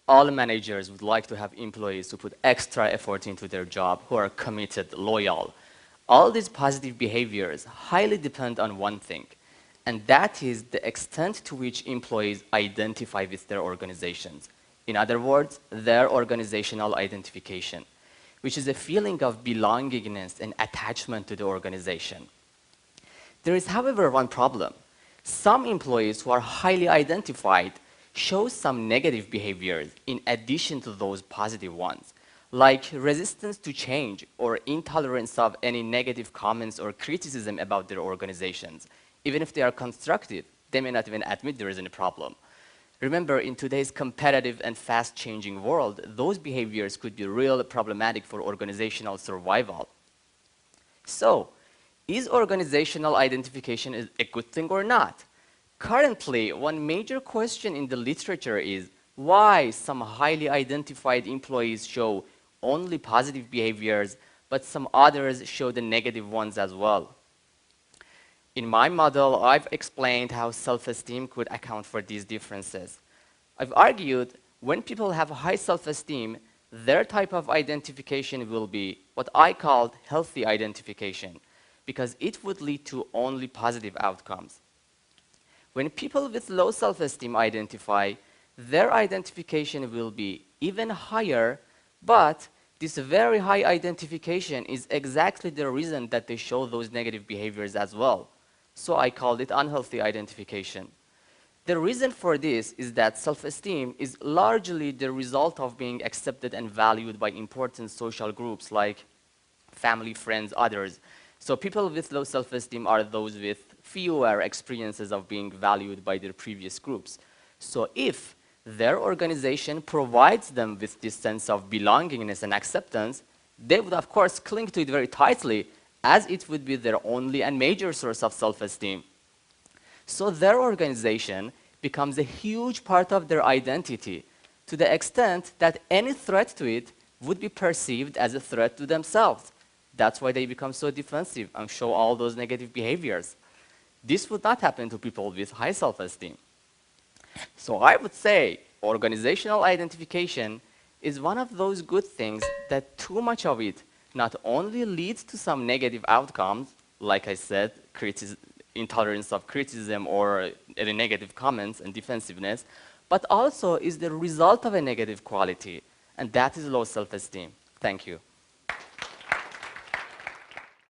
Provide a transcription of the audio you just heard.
All managers would like to have employees who put extra effort into their job, who are committed, loyal. All these positive behaviors highly depend on one thing, and that is the extent to which employees identify with their organizations. In other words, their organizational identification, which is a feeling of belongingness and attachment to the organization. There is, however, one problem. Some employees who are highly identified show some negative behaviors in addition to those positive ones, like resistance to change or intolerance of any negative comments or criticism about their organizations. Even if they are constructive, they may not even admit there is any problem. Remember, in today's competitive and fast-changing world, those behaviors could be really problematic for organizational survival. So, is organizational identification a good thing or not? Currently, one major question in the literature is why some highly identified employees show only positive behaviors, but some others show the negative ones as well. In my model, I've explained how self-esteem could account for these differences. I've argued when people have high self-esteem, their type of identification will be what I called healthy identification, because it would lead to only positive outcomes. When people with low self-esteem identify, their identification will be even higher, but this very high identification is exactly the reason that they show those negative behaviors as well. So I called it unhealthy identification. The reason for this is that self-esteem is largely the result of being accepted and valued by important social groups like family, friends, others. So people with low self-esteem are those with fewer experiences of being valued by their previous groups. So if their organization provides them with this sense of belongingness and acceptance, they would of course cling to it very tightly, as it would be their only and major source of self-esteem. So their organization becomes a huge part of their identity, to the extent that any threat to it would be perceived as a threat to themselves. That's why they become so defensive and show all those negative behaviors. This would not happen to people with high self-esteem. So I would say organizational identification is one of those good things that too much of it not only leads to some negative outcomes, like I said, intolerance of criticism or any negative comments and defensiveness, but also is the result of a negative quality, and that is low self-esteem. Thank you.